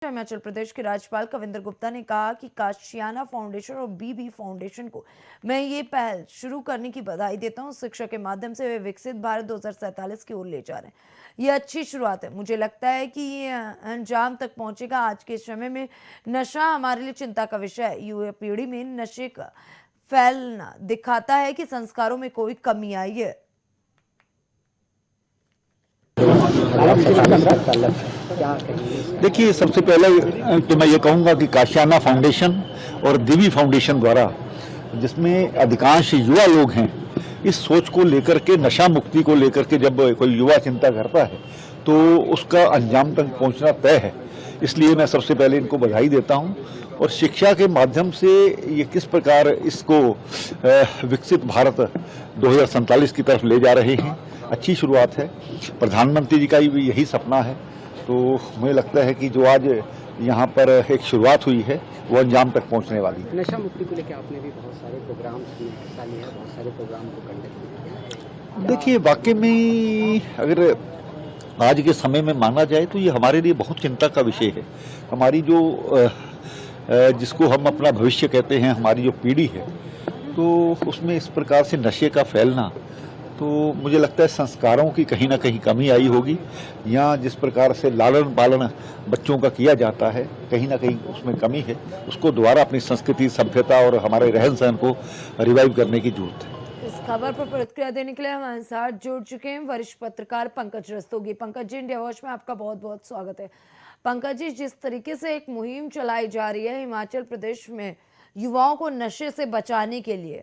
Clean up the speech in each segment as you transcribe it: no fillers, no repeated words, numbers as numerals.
हिमाचल प्रदेश के राज्यपाल कविंद्र गुप्ता ने कहा कि काशियाना फाउंडेशन और बीबी फाउंडेशन को मैं ये पहल शुरू करने की बधाई देता हूँ। शिक्षा के माध्यम से वे विकसित भारत 2047 की ओर ले जा रहे हैं। ये अच्छी शुरुआत है। मुझे लगता है कि ये अंजाम तक पहुंचेगा। आज के समय में नशा हमारे लिए चिंता का विषय है। युवा पीढ़ी में नशे का फैलना दिखाता है कि संस्कारों में कोई कमी आई है। देखिए, सबसे पहले तो मैं ये कहूँगा कि काशियाना फाउंडेशन और दिवी फाउंडेशन द्वारा, जिसमें अधिकांश युवा लोग हैं, इस सोच को लेकर के, नशा मुक्ति को लेकर के जब कोई युवा चिंता करता है तो उसका अंजाम तक पहुंचना तय है। इसलिए मैं सबसे पहले इनको बधाई देता हूं। और शिक्षा के माध्यम से ये किस प्रकार इसको विकसित भारत 2047 की तरफ ले जा रहे हैं, अच्छी शुरुआत है। प्रधानमंत्री जी का भी यही सपना है। तो मुझे लगता है कि जो आज यहाँ पर एक शुरुआत हुई है वो अंजाम तक पहुँचने वाली है। नशा मुक्ति को लेकर आपने भी बहुत सारे प्रोग्राम्स में हिस्सा लिया, बहुत सारे प्रोग्राम को कंडक्ट किया। देखिए, वाकई में अगर आज के समय में माना जाए तो ये हमारे लिए बहुत चिंता का विषय है। हमारी जो जिसको हम अपना भविष्य कहते हैं, हमारी जो पीढ़ी है, तो उसमें इस प्रकार से नशे का फैलना, तो मुझे लगता है संस्कारों की कहीं ना कहीं कमी आई होगी। या जिस प्रकार से लालन पालन बच्चों का किया जाता है, कहीं ना कहीं उसमें कमी है। उसको दोबारा अपनी संस्कृति, सभ्यता और हमारे रहन सहन को रिवाइव करने की जरूरत है। इस खबर पर प्रतिक्रिया देने के लिए हमारे साथ जुड़ चुके हैं वरिष्ठ पत्रकार पंकज रस्तोगी। पंकज जी, इंडिया वॉच में आपका बहुत बहुत स्वागत है। पंकज जी, जिस तरीके से एक मुहिम चलाई जा रही है हिमाचल प्रदेश में युवाओं को नशे से बचाने के लिए,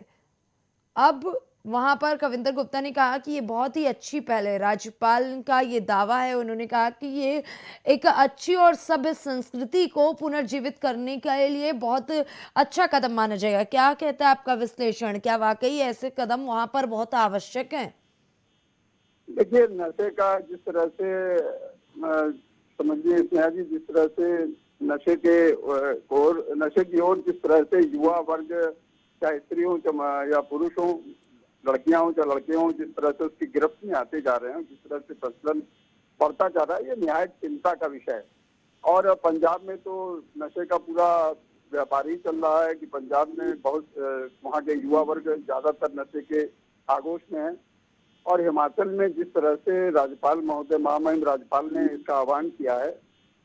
अब वहां पर कविंद्र गुप्ता ने कहा कि ये बहुत ही अच्छी पहल है। राज्यपाल का ये दावा है, उन्होंने कहा कि ये एक अच्छी और सभ्य संस्कृति को पुनर्जीवित करने के लिए बहुत अच्छा कदम माना जाएगा। क्या कहता है आपका विश्लेषण? क्या वाकई ऐसे कदम वहां पर बहुत आवश्यक हैं? देखिए, नशे का जिस तरह से समझिए स्नेहा जी, जिस तरह से नशे की ओर जिस तरह से युवा वर्ग, चाहे स्त्री हो या पुरुष हो, लड़कियां हो चाहे लड़के हों, जिस तरह से उसकी गिरफ्त में आते जा रहे हैं, जिस तरह से प्रचलन बढ़ता जा रहा है, ये निहायत चिंता का विषय है। और पंजाब में तो नशे का पूरा व्यापार ही चल रहा है कि पंजाब में बहुत वहाँ के युवा वर्ग ज्यादातर नशे के आगोश में है। और हिमाचल में जिस तरह से राज्यपाल महोदय, महामहिम राज्यपाल ने इसका आह्वान किया है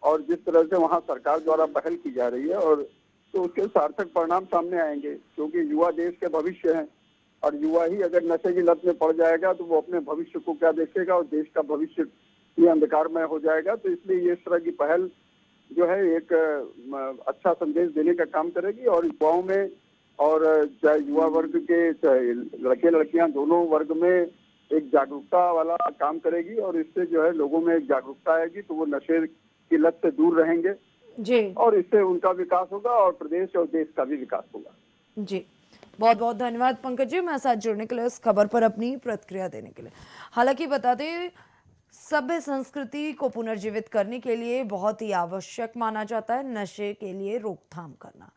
और जिस तरह से वहाँ सरकार द्वारा पहल की जा रही है, और तो उसके सार्थक परिणाम सामने आएंगे, क्योंकि युवा देश के भविष्य हैं। और युवा ही अगर नशे की लत में पड़ जाएगा तो वो अपने भविष्य को क्या देखेगा, और देश का भविष्य ही अंधकारमय हो जाएगा। तो इसलिए ये इस तरह की पहल जो है एक अच्छा संदेश देने का काम करेगी और युवाओं में, और चाहे युवा वर्ग के, चाहे लड़के लड़कियां, दोनों वर्ग में एक जागरूकता वाला काम करेगी। और इससे जो है लोगों में एक जागरूकता आएगी तो वो नशे की लत से दूर रहेंगे जी, और इससे उनका विकास होगा और प्रदेश और देश का भी विकास होगा। जी, बहुत बहुत धन्यवाद पंकज जी, मेरे साथ जुड़ने के लिए, इस खबर पर अपनी प्रतिक्रिया देने के लिए। हालांकि बता दें, सभ्य संस्कृति को पुनर्जीवित करने के लिए बहुत ही आवश्यक माना जाता है नशे के लिए रोकथाम करना।